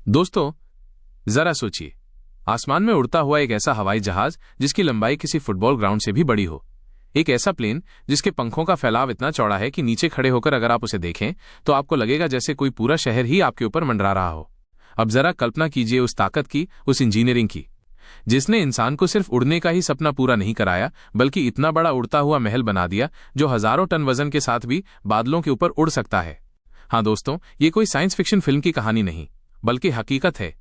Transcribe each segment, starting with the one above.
दोस्तों, जरा सोचिए, आसमान में उड़ता हुआ एक ऐसा हवाई जहाज जिसकी लंबाई किसी फुटबॉल ग्राउंड से भी बड़ी हो। एक ऐसा प्लेन जिसके पंखों का फैलाव इतना चौड़ा है कि नीचे खड़े होकर अगर आप उसे देखें तो आपको लगेगा जैसे कोई पूरा शहर ही आपके ऊपर मंडरा रहा हो। अब जरा कल्पना कीजिए उस ताकत की, उस इंजीनियरिंग की, जिसने इंसान को सिर्फ उड़ने का ही सपना पूरा नहीं कराया बल्कि इतना बड़ा उड़ता हुआ महल बना दिया जो हजारों टन वजन के साथ भी बादलों के ऊपर उड़ सकता है। हाँ दोस्तों, ये कोई साइंस फिक्शन फिल्म की कहानी नहीं बल्कि हकीकत है।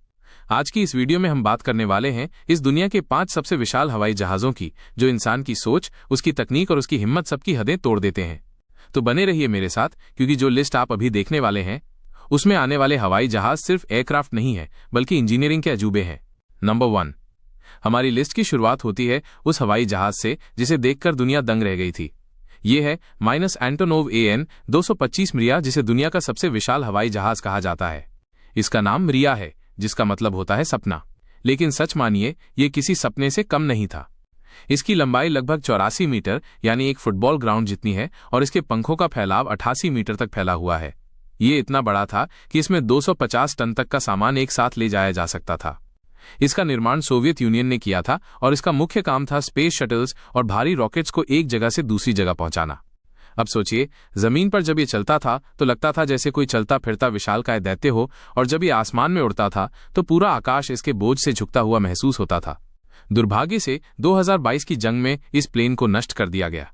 आज की इस वीडियो में हम बात करने वाले हैं इस दुनिया के 5 सबसे विशाल हवाई जहाजों की, जो इंसान की सोच, उसकी तकनीक और उसकी हिम्मत सबकी हदें तोड़ देते हैं। तो बने रहिए मेरे साथ, क्योंकि जो लिस्ट आप अभी देखने वाले हैं उसमें आने वाले हवाई जहाज सिर्फ एयरक्राफ्ट नहीं है बल्कि इंजीनियरिंग के अजूबे हैं। नंबर 1, हमारी लिस्ट की शुरुआत होती है उस हवाई जहाज से जिसे देखकर दुनिया दंग रह गई थी। ये है माइनस एंटोनोव AN-225 मरिया, जिसे दुनिया का सबसे विशाल हवाई जहाज कहा जाता है। इसका नाम मरिया है, जिसका मतलब होता है सपना। लेकिन सच मानिए, ये किसी सपने से कम नहीं था। इसकी लंबाई लगभग 84 मीटर यानी एक फुटबॉल ग्राउंड जितनी है और इसके पंखों का फैलाव 88 मीटर तक फैला हुआ है। ये इतना बड़ा था कि इसमें 250 टन तक का सामान एक साथ ले जाया जा सकता था। इसका निर्माण सोवियत यूनियन ने किया था और इसका मुख्य काम था स्पेस शटल्स और भारी रॉकेट्स को एक जगह से दूसरी जगह पहुंचाना। अब सोचिए, जमीन पर जब ये चलता था तो लगता था जैसे कोई चलता फिरता विशालकाय दैत्य हो, और जब ये आसमान में उड़ता था तो पूरा आकाश इसके बोझ से झुकता हुआ महसूस होता था। दुर्भाग्य से 2022 की जंग में इस प्लेन को नष्ट कर दिया गया।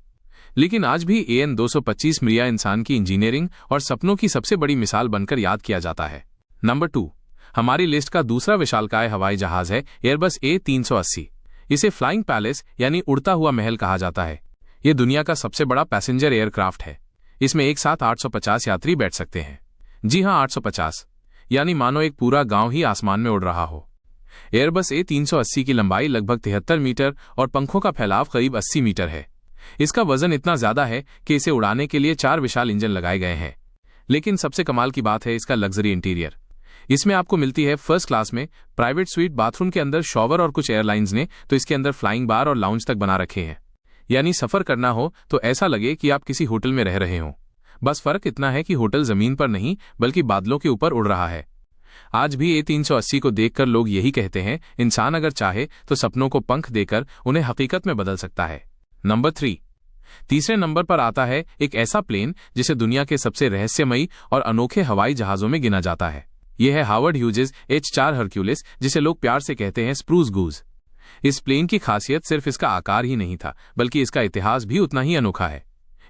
लेकिन आज भी AN-225 मरिया इंसान की इंजीनियरिंग और सपनों की सबसे बड़ी मिसाल बनकर याद किया जाता है। नंबर 2, हमारी लिस्ट का दूसरा विशालकाय हवाई जहाज है एयरबस A380। इसे फ्लाइंग पैलेस यानी उड़ता हुआ महल कहा जाता है। ये दुनिया का सबसे बड़ा पैसेंजर एयरक्राफ्ट है। इसमें एक साथ 850 यात्री बैठ सकते हैं। जी हां, 850, यानी मानो एक पूरा गांव ही आसमान में उड़ रहा हो। एयरबस A380 की लंबाई लगभग 73 मीटर और पंखों का फैलाव करीब 80 मीटर है। इसका वजन इतना ज्यादा है कि इसे उड़ाने के लिए 4 विशाल इंजन लगाए गए हैं। लेकिन सबसे कमाल की बात है इसका लग्जरी इंटीरियर। इसमें आपको मिलती है फर्स्ट क्लास में प्राइवेट स्वीट, बाथरूम के अंदर शॉवर, और कुछ एयरलाइंस ने तो इसके अंदर फ्लाइंग बार और लाउंज तक बना रखे हैं। यानी सफर करना हो तो ऐसा लगे कि आप किसी होटल में रह रहे हों। बस फर्क इतना है कि होटल जमीन पर नहीं बल्कि बादलों के ऊपर उड़ रहा है। आज भी A380 को देखकर लोग यही कहते हैं, इंसान अगर चाहे तो सपनों को पंख देकर उन्हें हकीकत में बदल सकता है। नंबर 3, तीसरे नंबर पर आता है एक ऐसा प्लेन जिसे दुनिया के सबसे रहस्यमयी और अनोखे हवाई जहाजों में गिना जाता है। यह है हावर्ड ह्यूजेस H-4 हरक्यूलिस, जिसे लोग प्यार से कहते हैं स्प्रूस गूज। इस प्लेन की खासियत सिर्फ इसका आकार ही नहीं था बल्कि इसका इतिहास भी उतना ही अनोखा है।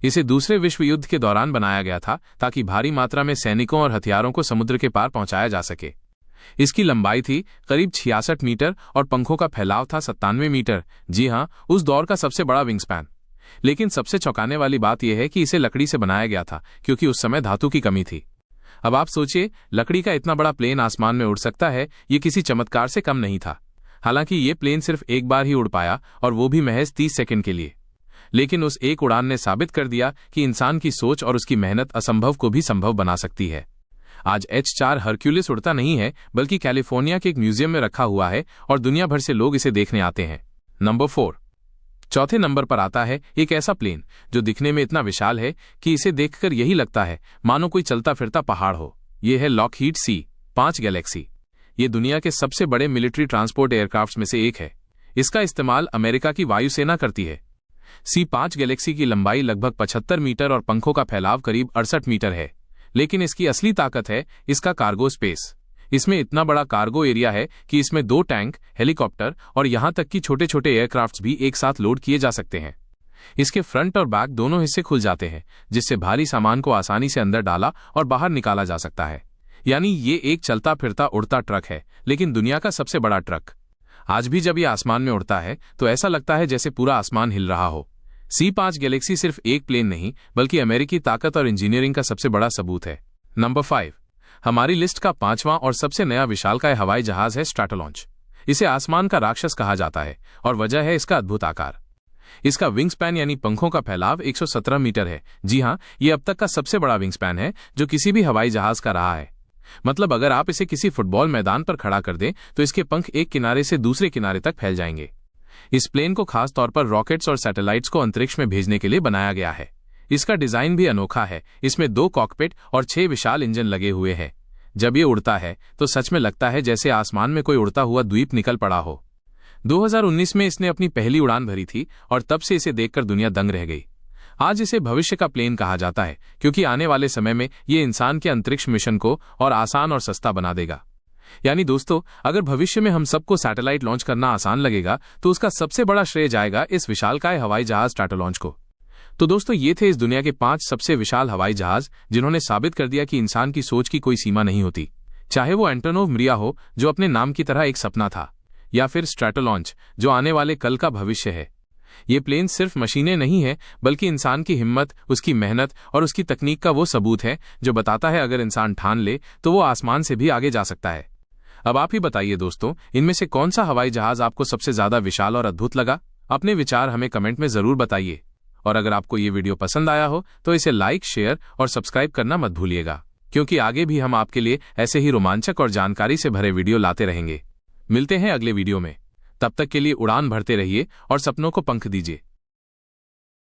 इसे दूसरे विश्व युद्ध के दौरान बनाया गया था ताकि भारी मात्रा में सैनिकों और हथियारों को समुद्र के पार पहुंचाया जा सके। इसकी लंबाई थी करीब 66 मीटर और पंखों का फैलाव था 97 मीटर। जी हां, उस दौर का सबसे बड़ा विंग स्पैन। लेकिन सबसे चौंकाने वाली बात यह है कि इसे लकड़ी से बनाया गया था, क्योंकि उस समय धातु की कमी थी। अब आप सोचिए, लकड़ी का इतना बड़ा प्लेन आसमान में उड़ सकता है, ये किसी चमत्कार से कम नहीं था। हालांकि ये प्लेन सिर्फ एक बार ही उड़ पाया, और वो भी महज 30 सेकंड के लिए। लेकिन उस एक उड़ान ने साबित कर दिया कि इंसान की सोच और उसकी मेहनत असंभव को भी संभव बना सकती है। आज H-4 हरक्यूलिस उड़ता नहीं है बल्कि कैलिफोर्निया के एक म्यूजियम में रखा हुआ है और दुनिया भर से लोग इसे देखने आते हैं। नंबर 4, चौथे नंबर पर आता है एक ऐसा प्लेन जो दिखने में इतना विशाल है कि इसे देखकर यही लगता है मानो कोई चलता फिरता पहाड़ हो। यह है लॉकहीड C-5 गैलेक्सी। ये दुनिया के सबसे बड़े मिलिट्री ट्रांसपोर्ट एयरक्राफ्ट में से एक है। इसका इस्तेमाल अमेरिका की वायुसेना करती है। C-5 गैलेक्सी की लंबाई लगभग 75 मीटर और पंखों का फैलाव करीब 68 मीटर है। लेकिन इसकी असली ताकत है इसका कार्गो स्पेस। इसमें इतना बड़ा कार्गो एरिया है कि इसमें 2 टैंक, हेलीकॉप्टर और यहां तक कि छोटे छोटे एयरक्राफ्ट्स भी एक साथ लोड किए जा सकते हैं। इसके फ्रंट और बैक दोनों हिस्से खुल जाते हैं, जिससे भारी सामान को आसानी से अंदर डाला और बाहर निकाला जा सकता है। यानी ये एक चलता फिरता उड़ता ट्रक है, लेकिन दुनिया का सबसे बड़ा ट्रक। आज भी जब ये आसमान में उड़ता है तो ऐसा लगता है जैसे पूरा आसमान हिल रहा हो। C-5 गैलेक्सी सिर्फ एक प्लेन नहीं बल्कि अमेरिकी ताकत और इंजीनियरिंग का सबसे बड़ा सबूत है। नंबर 5, हमारी लिस्ट का 5वां और सबसे नया विशालकाय हवाई जहाज है स्ट्रैटोलॉन्च। इसे आसमान का राक्षस कहा जाता है और वजह है इसका अद्भुत आकार। इसका विंग स्पैन यानी पंखों का फैलाव 117 मीटर है। जी हां, ये अब तक का सबसे बड़ा विंग स्पैन है जो किसी भी हवाई जहाज का रहा है। मतलब अगर आप इसे किसी फुटबॉल मैदान पर खड़ा कर दें तो इसके पंख एक किनारे से दूसरे किनारे तक फैल जाएंगे। इस प्लेन को खास तौर पर रॉकेट्स और सैटेलाइट्स को अंतरिक्ष में भेजने के लिए बनाया गया है। इसका डिजाइन भी अनोखा है। इसमें 2 कॉकपिट और 6 विशाल इंजन लगे हुए हैं। जब ये उड़ता है तो सच में लगता है जैसे आसमान में कोई उड़ता हुआ द्वीप निकल पड़ा हो। 2019 में इसने अपनी पहली उड़ान भरी थी और तब से इसे देखकर दुनिया दंग रह गई। आज इसे भविष्य का प्लेन कहा जाता है क्योंकि आने वाले समय में ये इंसान के अंतरिक्ष मिशन को और आसान और सस्ता बना देगा। यानी दोस्तों, अगर भविष्य में हम सबको सैटेलाइट लॉन्च करना आसान लगेगा तो उसका सबसे बड़ा श्रेय जाएगा इस विशालकाय हवाई जहाज स्ट्रैटोलॉन्च को। तो दोस्तों, ये थे इस दुनिया के 5 सबसे विशाल हवाई जहाज जिन्होंने साबित कर दिया कि इंसान की सोच की कोई सीमा नहीं होती। चाहे वो एंटोनोव मरिया हो जो अपने नाम की तरह एक सपना था, या फिर स्ट्रैटोलॉन्च जो आने वाले कल का भविष्य है। ये प्लेन सिर्फ मशीनें नहीं है बल्कि इंसान की हिम्मत, उसकी मेहनत और उसकी तकनीक का वो सबूत है जो बताता है अगर इंसान ठान ले तो वो आसमान से भी आगे जा सकता है। अब आप ही बताइए दोस्तों, इनमें से कौन सा हवाई जहाज आपको सबसे ज्यादा विशाल और अद्भुत लगा? अपने विचार हमें कमेंट में जरूर बताइए। और अगर आपको ये वीडियो पसंद आया हो तो इसे लाइक, शेयर और सब्सक्राइब करना मत भूलिएगा, क्योंकि आगे भी हम आपके लिए ऐसे ही रोमांचक और जानकारी से भरे वीडियो लाते रहेंगे। मिलते हैं अगले वीडियो में। तब तक के लिए उड़ान भरते रहिए और सपनों को पंख दीजिए।